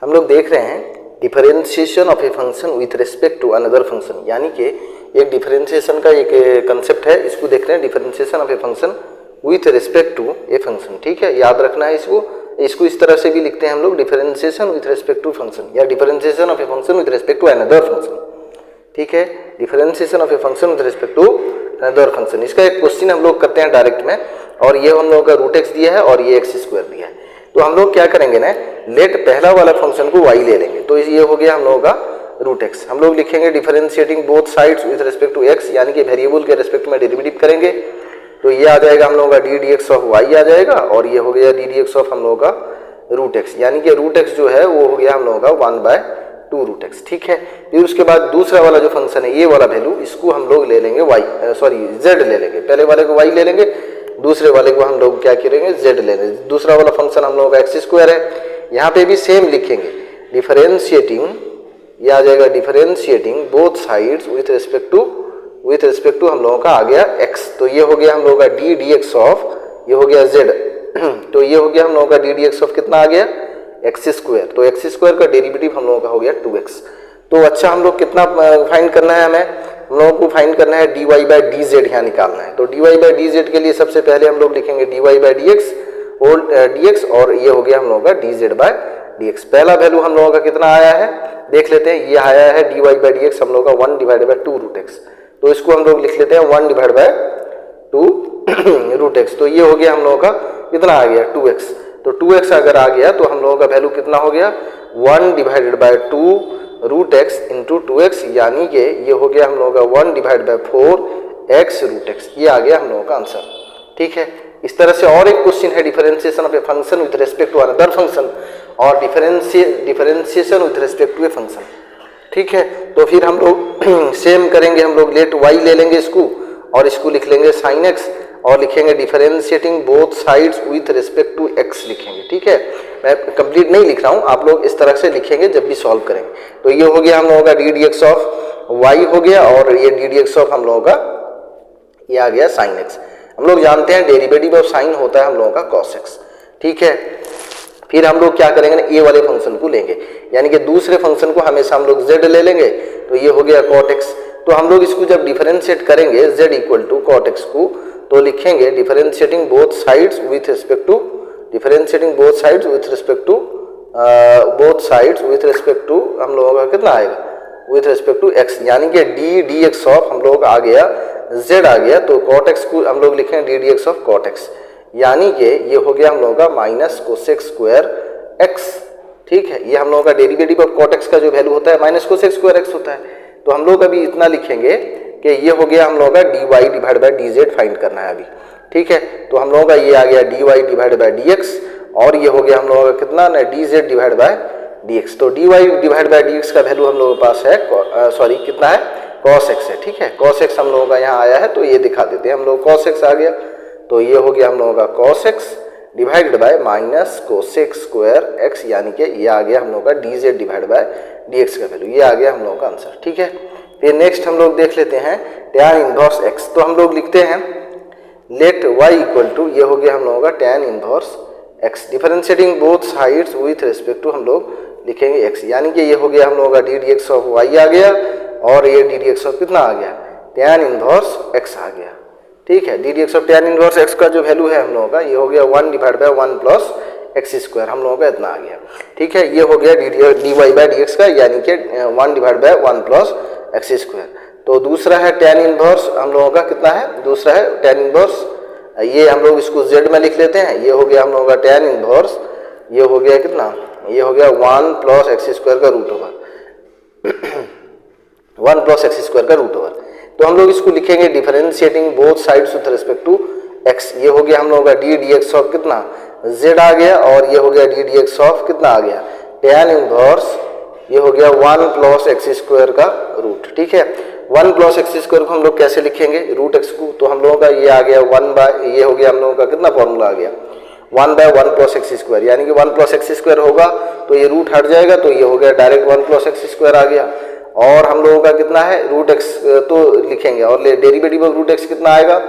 हम लोग देख रहे हैं differentiation of a function with respect to another function, यानी कि एक डिफरेंशिएशन का एक कंसेप्ट है, इसको देख रहे हैं differentiation of a function with respect to a function. ठीक है, याद रखना है इसको इस तरह से भी लिखते हैं हम लोग, differentiation with respect to function या differentiation of a function with respect to another function. ठीक है, differentiation of a function with respect to another function. इसका एक क्वेश्चन हम लोग करते हैं डायरेक्ट में, और ये हम लोगों का रूट एक्स दिया है और ये एक्स स्क्वायर दिया है। तो हम लोग क्या करेंगे ना, लेट पहला वाला फंक्शन को y ले लेंगे, तो ये हो गया हम लोगों का रूट एक्स। हम लोग लिखेंगे differentiating both sides with respect to x, यानी कि वेरिएबल के रिस्पेक्ट में डेरिवेटिव करेंगे, तो ये आ जाएगा हम लोगों का d d x of y आ जाएगा, और ये हो गया डी डी एक्स ऑफ हम लोगों का रूट एक्स, यानी कि रूट एक्स जो है वो हो गया हम लोगों का 1/2 रूट एक्स। ठीक है, फिर उसके बाद दूसरा वाला जो फंक्शन है ये वाला वैल्यू, इसको हम लोग ले लेंगे z ले लेंगे, पहले वाले को y ले लेंगे, दूसरे वाले को हम लोग क्या करेंगे z ले लेंगे। दूसरा वाला फंक्शन हम लोगों का एक्स स्क्वायर है, यहाँ पे भी सेम लिखेंगे डिफरेंशिएटिंग, ये आ जाएगा differentiating both sides with respect to हम लोगों का आ गया x, तो ये हो गया हम लोगों का डी डी एक्स ऑफ, ये हो गया z, तो ये हो गया हम लोगों का डी डी एक्स ऑफ कितना आ गया एक्स स्क्वायर, तो एक्स स्क्वायर का डेरिवेटिव हम लोगों का हो गया 2x। तो अच्छा हम लोग कितना फाइंड करना है, हम लोगों को फाइंड करना है dy/dz यहाँ निकालना है। तो dy/dz के लिए सबसे पहले हम लोग लिखेंगे dy/dx और dx, और ये हो गया हम लोगों का dz/dx। पहला वैल्यू हम लोगों का कितना आया है देख लेते हैं, ये आया है dy/dx हम लोगों का 1/2 रूट एक्स, तो इसको हम लोग लिख लेते हैं 1/2 रूट एक्स, तो ये हो गया हम लोगों का कितना आ गया 2x। तो 2x अगर आ गया तो हम लोगों का वैल्यू कितना हो गया 1/2 रूट एक्स इंटू 2x, यानी कि ये हो गया हम लोगों का 1/4x रूट एक्स, ये आ गया हम लोगों का आंसर। ठीक है, इस तरह से और एक क्वेश्चन है differentiation of a function with respect to another function और differentiation with respect to a function. ठीक है, तो फिर हम लोग सेम करेंगे, हम लोग लेट y ले लेंगे इसको, और इसको लिख लेंगे sin x, और लिखेंगे differentiating both sides with respect to x लिखेंगे। ठीक है, मैं कंप्लीट नहीं लिख रहा हूँ, आप लोग इस तरह से लिखेंगे जब भी सॉल्व करेंगे। तो ये हो गया हम लोगों का d d x of y हो गया, और ये डी डी एक्स ऑफ हम लोगों का ये आ गया sin x। हम लोग जानते हैं डेरिवेटिव ऑफ साइन होता है हम लोगों का cos x। ठीक है, फिर हम लोग क्या करेंगे ना, ए वाले फंक्शन को लेंगे, यानी कि दूसरे फंक्शन को हमेशा हम लोग z ले लेंगे, तो ये हो गया cot x। तो हम लोग इसको जब डिफरेंशिएट करेंगे z equal to cot x को, तो लिखेंगे differentiating both sides with respect to हम लोगों का कितना आएगा विथ रिस्पेक्ट टू x, यानी कि डी डी एक्स ऑफ हम लोग आ गया z आ गया, तो cot x को हम लोग लिखेंगे D d x of cot x, यानी कि ये हो गया हम लोगों का माइनस कोसेक स्क्वायर x। ठीक है, ये हम लोगों का डेरिवेटिव ऑफ cot x का जो वैल्यू होता है माइनस कोसेक स्क्वायर x होता है। तो हम लोग अभी इतना लिखेंगे कि ये हो गया हम लोगों का dy/dz फाइंड करना है अभी। ठीक है, तो हम लोगों का ये आ गया dy/dx, और ये हो गया हम लोगों का कितना ना dz/dx। तो dy/dx का वैल्यू हम लोगों के पास है कितना है cos x है। ठीक है, cos x हम लोगों का यहाँ आया है, तो ये दिखा देते हैं हम लोग, cos x आ गया, तो ये हो गया हम लोगों का cos x divided by minus cosec square x, यानी कि ये आ गया हम लोगों का dz/dx का वैल्यू, ये आ गया हम लोगों का आंसर। ठीक है, फिर नेक्स्ट हम लोग देख लेते हैं tan इनवर्स x। तो हम लोग लिखते हैं लेट y इक्वल टू, ये हो गया हम लोगों का tan inverse x, differentiating both sides with respect to हम लोग लिखेंगे x, यानी कि ये हो गया हम लोगों का d d x of y आ गया, और ये डी डी एक्स ऑफ कितना आ गया tan इनवर्स x आ गया। ठीक है, D d x of tan inverse x का जो वैल्यू है हम लोगों का ये हो गया 1/1 प्लस एक्स स्क्वायर, हम लोगों का इतना आ गया। ठीक है, ये हो गया dy/dx का, यानी कि 1/1 प्लस एक्स स्क्वायर। तो दूसरा है tan इनवर्स हम लोगों का कितना है, दूसरा है tan इनवर्स, ये हम लोग इसको z में लिख लेते हैं, ये हो गया हम लोगों का tan इनवर्स, ये हो गया कितना, ये हो गया 1 प्लस एक्स स्क्वायर का root over 1 plus x square का रूट ओवर। तो हम लोग इसको लिखेंगे differentiating both sides with respect to x, ये हो गया हम लोगों का डी डी एक्स ऑफ कितना z आ गया, और ये हो गया डी डी एक्स ऑफ कितना आ गया tan इनवर्स, ये हो गया 1 प्लस एक्स स्क्वायर का रूट। ठीक है, 1 प्लस एक्स स्क्वायर को हम लोग कैसे लिखेंगे रूट x को, तो हम लोगों का ये आ गया ये हो गया हम लोगों का कितना फॉर्मूला आ गया 1/1 प्लस एक्स स्क्वायर, यानी कि 1 प्लस एक्स स्क्वायर होगा तो ये रूट हट जाएगा, तो ये हो गया डायरेक्ट 1 प्लस एक्स स्क्वायर आ गया, और हम लोगों का कितना है रूट x तो लिखेंगे, और डेरिवेटिव ऑफ रूट x कितना आएगा,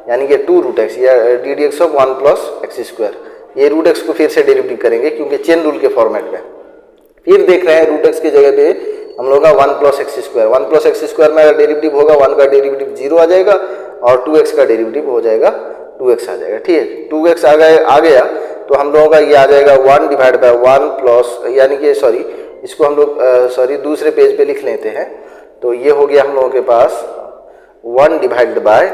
यानी कि 2 रूट x या D d x of 1 plus x square, ये रूट x को फिर से डेरिवेटिव करेंगे क्योंकि चेन रूल के फॉर्मेट में। फिर देख रहे हैं रूट एक्स की जगह पे हम लोग का 1 plus x square, 1 plus x square में अगर डेरिवेटिव होगा 1 का डेरिवेटिव 0 आ जाएगा और 2x का डेरिवेटिव हो जाएगा 2x आ जाएगा। ठीक है, 2x आ गया तो हम लोगों का ये आ जाएगा 1 डिवाइड बाय 1 प्लस, यानी कि सॉरी इसको हम लोग दूसरे पेज पे लिख लेते हैं। तो ये हो गया हम लोगों के पास 1 डिवाइड बाय,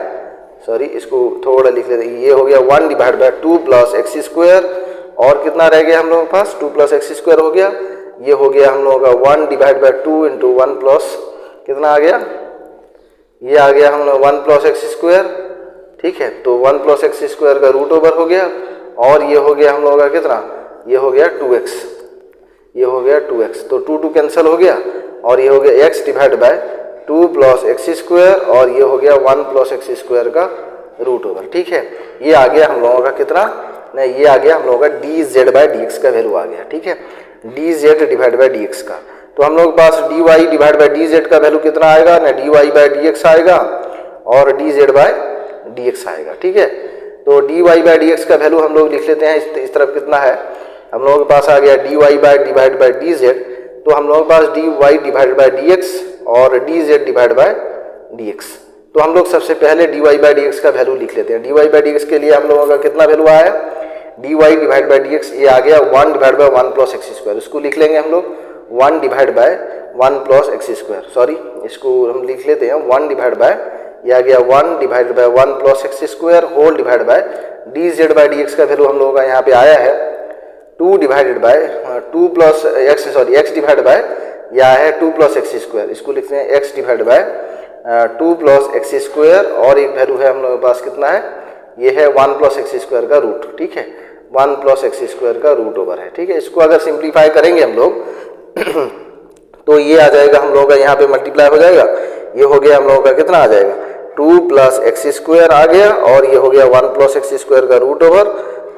इसको थोड़ा लिख लेते हैं, ये हो गया 1 divide bye 2 plus x square, और कितना रह गया हम लोगों के पास 2 प्लस एक्स स्क्वायर हो गया। ये हो गया हम लोगों का 1 डिवाइड बाय 2 इंटू 1 प्लस कितना आ गया, ये आ गया हम लोग 1 प्लस एक्स स्क्वायर। ठीक है, तो 1 प्लस एक्स स्क्वायर का रूट ओवर हो गया, और ये हो गया हम लोगों का कितना, ये हो गया 2x, ये हो गया 2x, तो 2 2 कैंसिल हो गया, और ये हो गया x divide by 2 plus x square, और ये हो गया 1 प्लस एक्स स्क्वायर का रूट ओवर। ठीक है, ये आ गया हम लोगों का कितना, नहीं ये आ गया हम लोगों का dz बाय dx का वैल्यू आ गया। ठीक है, dz डिवाइड बाय dx का, तो हम लोग के पास dy डिवाइड बाय dz का वैल्यू कितना आएगा ना, dy बाय dx आएगा और dz बाय dx आएगा। ठीक है, तो dy बाय dx का वैल्यू हम लोग लिख लेते हैं, इस तरफ कितना है, हम लोगों के पास आ गया dy by divide by dz, तो हम लोगों के पास dy डिवाइड बाय dx और dz डिवाइड बाय dx। तो हम लोग सबसे पहले dy बाय dx का वैल्यू लिख लेते हैं। dy बाय dx के लिए हम लोगों का कितना वैल्यू आया, dy डिवाइड बाय dx ये आ गया 1 divide by 1 plus x square, इसको लिख लेंगे हम लोग 1 divide by 1 plus x square, इसको हम लिख लेते हैं 1 डिवाइड बाय, ये आ गया 1 divide by 1 plus x square whole divide by dz by dx का वैल्यू हम लोगों का यहाँ पे आया है 2 divided by 2 plus x divide by, यह है 2 प्लस एक्स स्क्वायर, इसको लिखते हैं x divide by 2 plus x square, और एक वैल्यू है हम लोगों के पास कितना है, ये है 1 प्लस एक्स स्क्वायर का रूट। ठीक है, 1 प्लस एक्स स्क्वायर का रूट ओवर है। ठीक है, इसको अगर सिंप्लीफाई करेंगे हम लोग तो ये आ जाएगा हम लोगों का यहाँ पे मल्टीप्लाई हो जाएगा, ये हो गया हम लोगों का कितना आ जाएगा 2 प्लस एक्स स्क्वायर आ गया, और ये हो गया 1 प्लस एक्स स्क्वायर का रूट ओवर,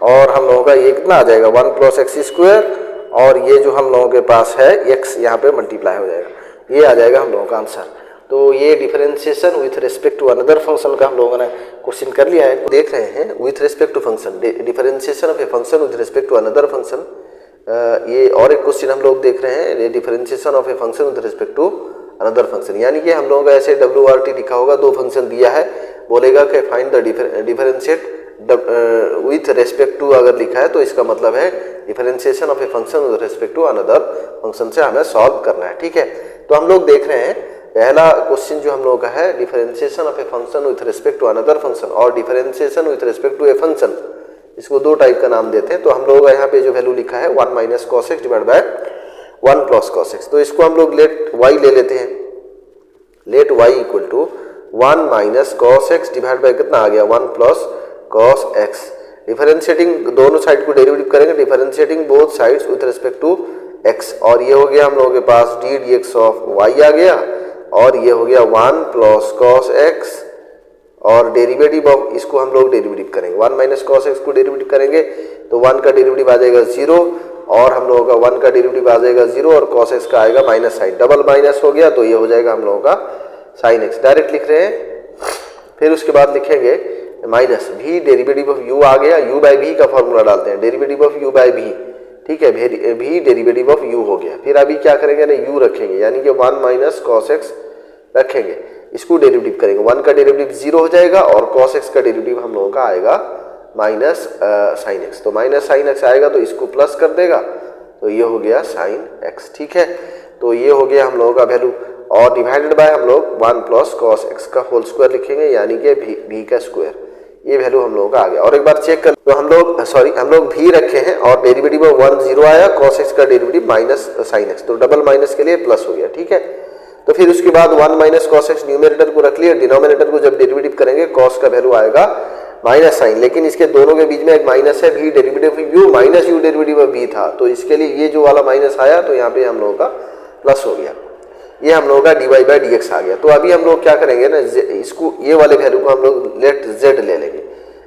और हम लोगों का ये कितना आ जाएगा 1 प्लस एक्स स्क्वायर, और ये जो हम लोगों के पास है x यहाँ पे मल्टीप्लाई हो जाएगा, ये आ जाएगा हम लोगों का आंसर। तो ये differentiation with respect to another function का हम लोगों ने क्वेश्चन कर लिया है। देख रहे हैं with respect to function, differentiation of a function with respect to another function, ये और एक क्वेश्चन हम लोग देख रहे हैं, differentiation of a function with respect to another function, यानी कि हम लोगों का ऐसे WRT लिखा होगा, दो फंक्शन दिया है, बोलेगा कि find the differentiate with respect to अगर लिखा है तो इसका मतलब है differentiation of a function with respect to another function से हमें सॉल्व करना है। ठीक है, तो हम लोग देख रहे हैं पहला क्वेश्चन जो हम लोग का है differentiation of a function with respect to another function और differentiation with respect to a function, इसको दो टाइप का नाम देते हैं। तो हम लोग यहाँ पे जो वैल्यू लिखा है 1 minus cos x divide by 1 plus cos x, तो इसको हम लोग लेट वाई ले लेते हैं, let y equal to 1 minus cos x divide by कितना आ गया 1 प्लस कॉस एक्स। डिफरेंशिएटिंग दोनों साइड को डेरिवेटिव करेंगे, differentiating both sides with respect to x, और ये हो गया हम लोगों के पास d d x of y आ गया, और ये हो गया 1 प्लस कॉस एक्स, और डेरिवेटिव ऑफ इसको हम लोग डेरिवेटिव करेंगे 1 माइनस कॉस एक्स को डेरिवेटिव करेंगे तो 1 का डेरिवेटिव आ जाएगा 0, और हम लोगों का 1 का डेरिवेटिव आ जाएगा 0, और कॉस एक्स का आएगा माइनस साइन, डबल माइनस हो गया तो ये हो जाएगा हम लोगों का साइन एक्स, डायरेक्ट लिख रहे हैं। फिर उसके बाद लिखेंगे माइनस भी डेरिवेटिव ऑफ u आ गया, u बाई भी का फॉर्मूला डालते हैं, डेरिवेटिव ऑफ u बाई भी, ठीक है, भी डेरिवेटिव ऑफ u हो गया। फिर अभी क्या करेंगे ना u रखेंगे, यानी कि 1 माइनस कॉस एक्स रखेंगे, इसको डेरिवेटिव करेंगे, 1 का डेरिवेटिव 0 हो जाएगा, और कॉस एक्स का डेरिवेटिव हम लोगों का आएगा माइनस साइन एक्स, तो माइनस साइन एक्स आएगा तो इसको प्लस कर देगा, तो ये हो गया साइन एक्स। ठीक है, तो ये हो गया हम लोगों का वैल्यू, और डिवाइडेड बाय हम लोग 1 प्लस कॉस एक्स का होल स्क्वायर लिखेंगे, यानी कि भी का स्क्वायर, ये वैल्यू हम लोगों का आ गया। और एक बार चेक कर, तो हम लोग भी रखे हैं, और डेरिवेटिव ऑफ 1 0 आया, कॉस एक्स का डेरिवेटिव माइनस साइन एक्स, तो डबल माइनस के लिए प्लस हो गया। ठीक है, तो फिर उसके बाद 1 माइनस कॉस एक्स न्यूमरेटर को रख लिया, डिनोमिनेटर को जब डेरिवेटिव करेंगे कॉस का वैल्यू आएगा माइनस साइन, लेकिन इसके दोनों के बीच में एक माइनस है, भी derivative of u minus u derivative of b था, तो इसके लिए ये जो वाला माइनस आया तो यहाँ पे हम लोगों का प्लस हो गया, ये हम लोगों का d y by d x आ गया। तो अभी हम लोग क्या करेंगे ना, इसको ये वाले वैल्यू को हम लोग लेट जेड ले लेंगे।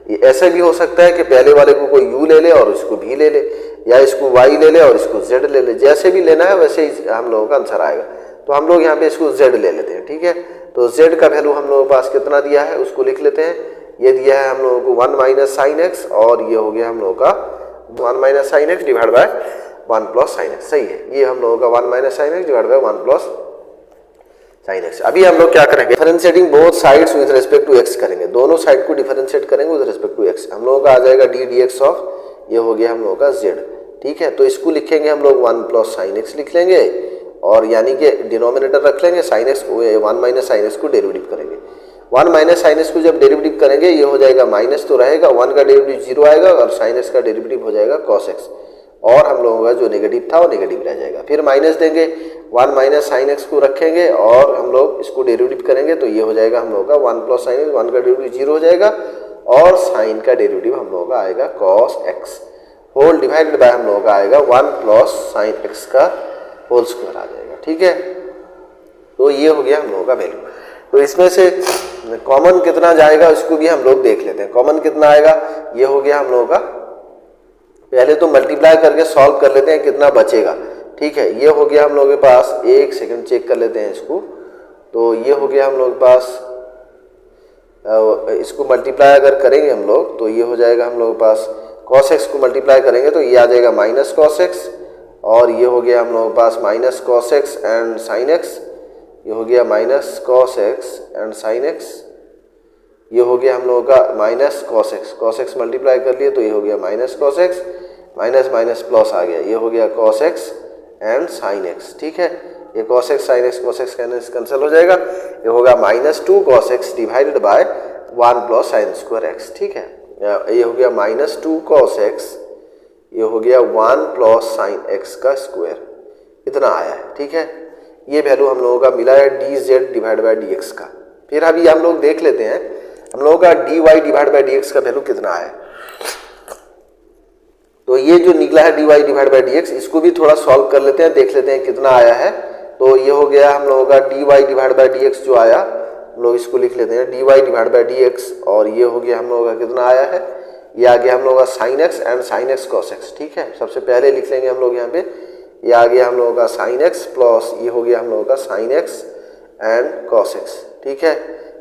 ये ऐसा भी हो सकता है कि पहले वाले को कोई u ले ले और इसको v ले ले, या इसको y ले ले और इसको z ले ले, जैसे भी लेना है वैसे ही हम लोगों का आंसर आएगा। तो हम लोग यहाँ पे इसको z ले लेते हैं। ठीक है, तो z का वैल्यू हम लोगों के पास कितना दिया है उसको लिख लेते हैं, ये दिया है हम लोगों को 1 माइनस साइन एक्स, और ये हो गया हम लोगों का 1 minus sine x divide by 1 plus sine x, सही है। ये हम लोगों का 1 minus sine x divide by 1 plus sine x. अभी हम लोग क्या करेंगे, differentiating both sides with respect to x करेंगे, दोनों साइड को डिफरेंशिएट करेंगे विद रिस्पेक्ट टू एक्स। हम लोगों का आ जाएगा डी डी एक्स ऑफ, ये हो गया हम लोगों का जेड, ठीक है। तो इसको लिखेंगे हम लोग 1 प्लस साइन एक्स लिख लेंगे, और यानी कि डिनोमिनेटर रख लेंगे sine x, 1 minus sine x को डेरिवेटिव करेंगे। 1 माइनस साइन एक्स को जब डेरिवेटिव करेंगे ये हो जाएगा माइनस तो रहेगा, 1 का डेरिवेटिव 0 आएगा और साइन एक्स का डेरिवेटिव हो जाएगा कॉस एक्स, और हम लोगों का जो नेगेटिव था वो नेगेटिव रह जाएगा। फिर माइनस देंगे, 1 माइनस साइन एक्स को रखेंगे और हम लोग इसको डेरिवेटिव करेंगे तो ये हो जाएगा हम लोगों का 1 प्लस साइन एक्स, 1 का डेरिवेटिव 0 हो जाएगा और साइन का डेरिवेटिव हम लोगों का आएगा cos x, whole divided by हम लोगों का आएगा 1 प्लस साइन एक्स का होल स्क्वायर आ जाएगा, ठीक है। तो ये हो गया हम लोगों का वैल्यू। तो इसमें से कॉमन कितना जाएगा इसको भी हम लोग देख लेते हैं। कॉमन कितना आएगा, ये हो गया हम लोगों का, पहले तो मल्टीप्लाई करके सॉल्व कर लेते हैं कितना बचेगा, ठीक है। ये हो गया हम लोगों के पास, एक सेकंड चेक कर लेते हैं इसको। तो ये हो गया हम लोगों के पास, इसको मल्टीप्लाई अगर करेंगे हम लोग तो ये हो जाएगा हम लोगों के पास, कॉस एक्स को मल्टीप्लाई करेंगे तो ये आ जाएगा माइनस कॉस एक्स, और ये हो गया हम लोगों के पास minus cos x and sine x, ये हो गया minus cos x and sine x, ये हो गया हम लोगों का माइनस कॉस एक्स मल्टीप्लाई कर लिए तो ये हो गया minus cos x, minus minus plus आ गया, ये हो गया cos x and sine x, ठीक है। ये cos x sine x cos x cancel हो जाएगा, ये होगा -2 cos x divided by 1 plus sine square x, ठीक है। ये हो गया -2 कॉस एक्स, ये हो गया 1 प्लस साइन एक्स का स्क्वायर, इतना आया है, ठीक है। ये वैल्यू हम लोगों का मिला है D z divide by d x का। फिर अभी हम लोग देख लेते हैं हम लोगों का d y divide by d x का वैल्यू कितना है। तो ये जो निकला है d y divide by d x, इसको भी थोड़ा सॉल्व कर लेते हैं, देख लेते हैं कितना आया है। तो ये हो गया हम लोगों का d y divide by d x जो आया, हम लोग इसको लिख लेते हैं d y divide by d x, और ये हो गया हम लोगों का कितना आया है, ये आ गया हम लोगों का sign x and sine x cos x, ठीक है। सबसे पहले लिख लेंगे हम लोग यहाँ पे, ये आ गया हम लोगों का साइन एक्स प्लस ये हो गया हम लोगों का sign x and cos x, ठीक है।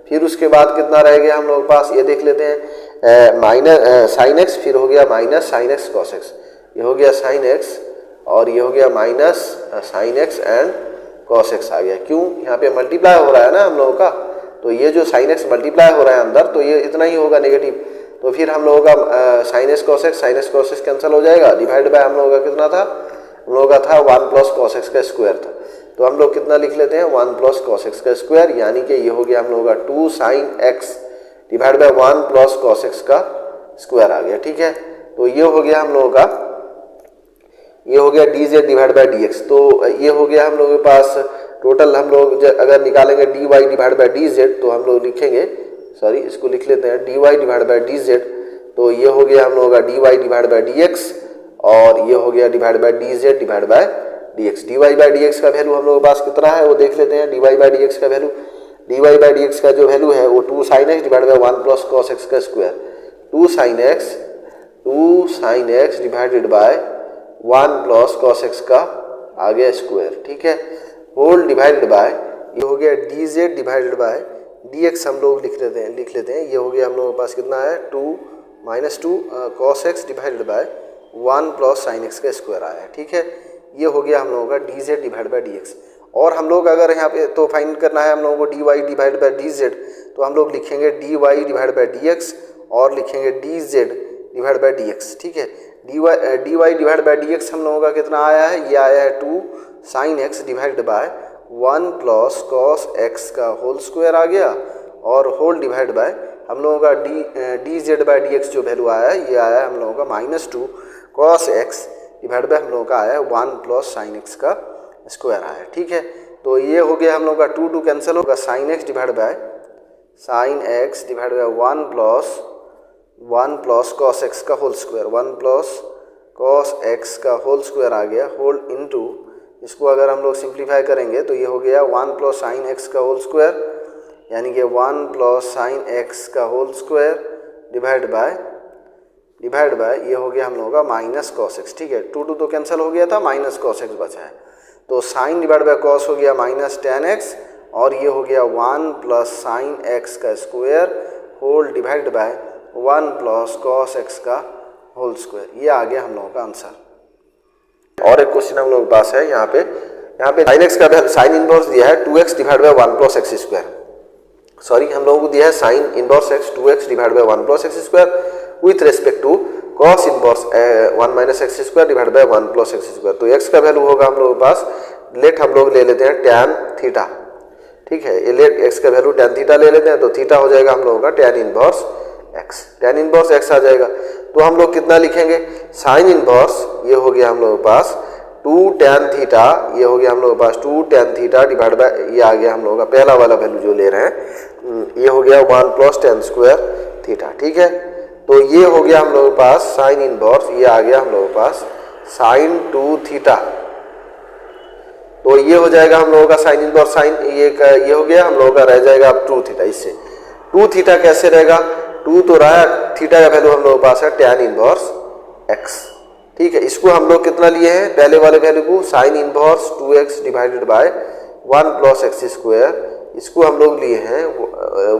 फिर उसके बाद कितना रह गया हम लोगों के पास, ये देख लेते हैं, माइनस साइन एक्स, फिर हो गया minus sine x cos x, ये हो गया साइन एक्स और ये हो गया minus sine x and cos x आ गया। क्यों, यहाँ पे मल्टीप्लाई हो रहा है ना हम लोगों का, तो ये जो साइन एक्स मल्टीप्लाई हो रहा है अंदर तो ये इतना ही होगा नेगेटिव। तो फिर हम लोगों का sign x cos x cancel हो जाएगा, डिवाइड बाय हम लोगों का कितना था, हम लोगों का था 1 प्लस कॉस एक्स का स्क्वायर था। तो हम लोग कितना लिख लेते हैं 1 प्लस कॉस एक्स का स्क्वायर, यानी कि ये हो गया हम लोगों का 2 sine x divide by 1 plus cos x का स्क्वायर आ गया, ठीक है। तो ये हो गया हम लोगों का, ये हो गया D z divide by d x. तो ये हो गया हम लोगों के पास टोटल, हम लोग अगर निकालेंगे d y divide by d z तो हम लोग लिखेंगे, सॉरी इसको लिख लेते हैं d y divide by d z. तो ये हो गया हम लोगों का d y divide by d x और ये हो गया divide by d z divide by d x. D y by d x का वैल्यू हम लोगों के पास कितना है वो देख लेते हैं। D y by d x का value, d y by d x का जो वैल्यू है वो 2 sine x divide by 1 plus cos x का square, 2 sine x divided by 1 plus cos x का आ गया स्क्वायर, ठीक है, होल डिवाइडेड बाय ये हो गया D Z divided by D x हम लोग लिख लेते हैं। ये हो गया हम लोगों के पास कितना है 2 cos x divided by 1 plus sine x का स्क्वायर आया है, ठीक है। ये हो गया हम लोगों का D z divide by d x. और हम लोग अगर यहाँ पे तो फाइंड करना है हम लोगों को d y divide by d z, तो हम लोग लिखेंगे d y divide by d x और लिखेंगे d z divide by d x, ठीक है। D y divide by d x हम लोगों का कितना आया है, ये आया है 2 sine x divide by 1 plus cos x का होल स्क्वायर आ गया, और होल डिवाइड बाय हम लोगों का D Z by d x जो वैल्यू आया है ये आया है हम लोगों का -2 कॉस एक्स डिवाइड बाय हम लोगों का आया है 1 प्लस साइन एक्स का स्क्वायर आया है, ठीक है। तो ये हो गया हम लोगों का 2 कैंसिल होगा, sine x divide by 1 plus cos x का whole square, 1 plus cos x का होल स्क्वायर आ गया, होल इनटू इसको अगर हम लोग सिंप्लीफाई करेंगे तो ये हो गया 1 प्लस साइन एक्स का होल स्क्वायर, यानी कि 1 प्लस साइन एक्स का होल स्क्वायर डिवाइड बाय ये हो गया हम लोगों का माइनस कॉस एक्स, ठीक है। 2 तो कैंसिल हो गया था, माइनस कॉस एक्स बचा है, तो साइन डिवाइड बाय कॉस हो गया -tan x और ये हो गया 1 प्लस साइन एक्स का square whole divide by 1 plus cos x का होल स्क्वायर। ये आ गया हम लोगों का आंसर। और एक क्वेश्चन हम लोग के पास है यहाँ पे साइन एक्स का साइन इनवर्स दिया है 2x divide by 1 plus x square. Sorry, हम लोगों को दिया है sine inverse x 2x divide by 1 plus x square with respect to cos inverse 1 minus x square divide by 1 plus x square. तो x का value होगा हम लोगों के पास, लेट हम लोग ले लेते हैं tan थीटा। ठीक है, ये लेट x का वैल्यू tan थीटा ले लेते हैं, तो थीटा हो जाएगा हम लोगों का tan inverse x। tan inverse x आ जाएगा, तो हम लोग कितना लिखेंगे, साइन इनवर्स ये हो गया हम लोगों के पास 2 tan थीटा, ये हो गया हम लोगों के पास 2 tan थीटा डिवाइड बाय, ये आ गया हम लोगों का पहला वाला वैल्यू जो ले रहे हैं, ये हो गया 1 प्लस tan स्क्वायर थीटा। ठीक है, तो ये हो गया हम लोगों के पास साइन इनवर्स, ये आ गया हम लोगों के पास साइन 2 थीटा। तो ये हो जाएगा हम लोगों का साइन इनवर्स साइन, ये हो गया हम लोगों का, रह जाएगा अब 2 थीटा। इससे 2 थीटा कैसे रहेगा, 2 तो रहा, थीटा का वैल्यू हम लोगों के पास है tan इनवर्स x। ठीक है, इसको हम लोग कितना लिए हैं, पहले वाले वैल्यू को sine inverse 2x divided by 1 plus x square, इसको हम लोग लिए हैं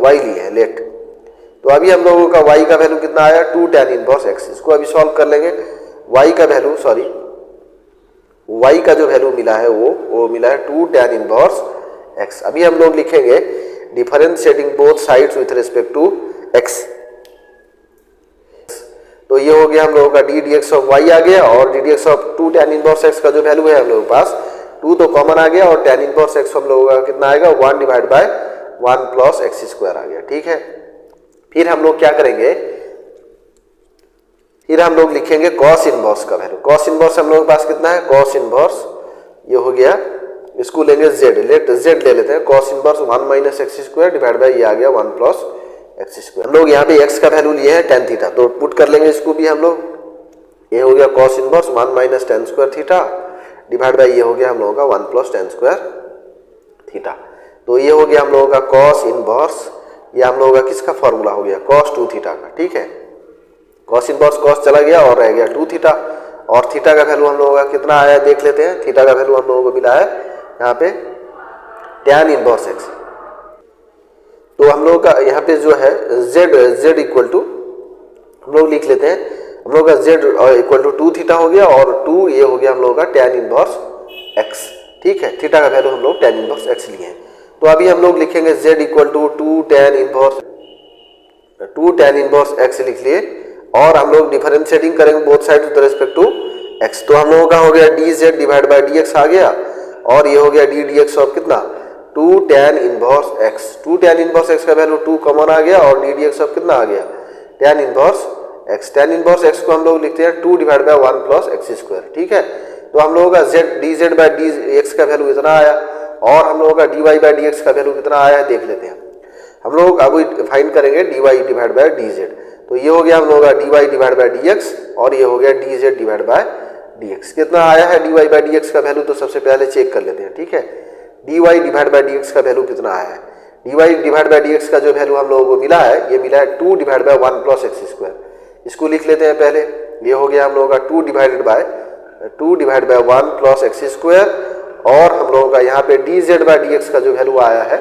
y लिए हैं लेट। तो अभी हम लोगों का y का वैल्यू कितना आया, 2 tan इनवर्स x। इसको अभी सॉल्व कर लेंगे, y का वैल्यू y का जो वैल्यू मिला है वो मिला है 2 tan इनवर्स x। अभी हम लोग लिखेंगे differentiating both sides with respect to x। तो ये हो गया हम लोगों का d d x of y आ गया, और d d x of 2 tan inverse x का जो वैल्यू है हम लोगों के पास 2 तो कॉमन आ गया, और tan इनवर्स x हम लोगों का कितना आएगा, 1 divide by 1 plus x square आ गया। ठीक है, फिर हम लोग क्या करेंगे, फिर हम लोग लिखेंगे कॉस इनवर्स का वैल्यू। कॉस इनवर्स हम लोगों के पास कितना है, कॉस इनवर्स ये हो गया, इसको लेंगे z, लेट z ले लेते हैं, cos inverse 1 minus x square divide bye, ये आ गया 1 प्लस एक्स स्क्वायर। हम लोग यहाँ पे x का वैल्यू लिए हैं tan थीटा, तो पुट कर लेंगे इसको भी हम लोग, ये हो गया cos inverse 1 minus tan square theta divide by, ये हो गया हम लोगों का 1 प्लस tan स्क्वायर थीटा। तो ये हो गया हम लोगों का कॉस इनवर्स, ये हम लोगों का किसका फॉर्मूला हो गया, cos 2 थीटा का। ठीक है, कॉस इनवर्स कॉस चला गया और रह गया 2 थीटा, और थीटा का वैल्यू हम लोगों का कितना आया देख लेते हैं। थीटा का वैल्यू हम लोगों को मिला है यहाँ पे tan इनवर्स x। तो हम लोगों का यहाँ पे जो है z इक्वल टू हम लोग लिख लेते हैं, हम लोग का z इक्वल टू 2 थीटा हो गया, और 2 ये हो गया हम लोगों का tan इनवर्स x। ठीक है, थीटा का वैल्यू हम लोग tan इनवर्स x लिए हैं। तो अभी हम लोग लिखेंगे z equal to 2 tan inverse x लिख लिए, और हम लोग डिफरेंशिएटिंग करेंगे both side with respect to x। तो हम लोगों का हो गया dz डिवाइड बाय dx आ गया, और ये हो गया d dx ऑफ कितना, 2 tan inverse x। 2 tan inverse x का वैल्यू 2 कॉमन आ गया, और d dx ऑफ कितना आ गया, tan inverse x। tan inverse x को हम लोग लिखते हैं 2 divide by 1 plus x square. ठीक है, तो हम लोगों का dz बाय dx का वैल्यू इतना आया, और हम लोगों का dy बाय dx का वैल्यू कितना आया है देख लेते हैं। हम लोग अभी फाइंड करेंगे dy डिवाइड बाय dz। तो ये हो गया हम लोगों का dy डिवाइड बाय dx, और ये हो गया dz डिवाइड बाय dx। कितना आया है dy बाय dx का वैल्यू, तो सबसे पहले चेक कर लेते हैं। ठीक है, dy डिवाइड बाय dx का वैल्यू कितना आया है, dy डिवाइड बाय dx का जो वैल्यू हम लोगों को मिला है, ये मिला है 2 divide by 1 plus x square. इसको लिख लेते हैं पहले, ये हो गया हम लोगों का 2 divide by 1 plus x square, और हम लोगों का यहाँ पे dz बाय dx का जो वैल्यू आया है,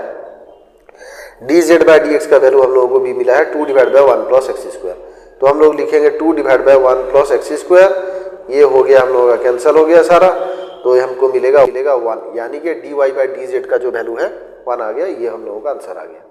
dz बाय dx का वैल्यू हम लोगों को भी मिला है 2 divide by 1 plus x square. तो हम लोग लिखेंगे 2 divide by 1 plus x square, ये हो गया हम लोगों का कैंसिल हो गया सारा, तो ये हमको मिलेगा 1, यानी कि dy बाय dz का जो वैल्यू है 1 आ गया। ये हम लोगों का आंसर आ गया।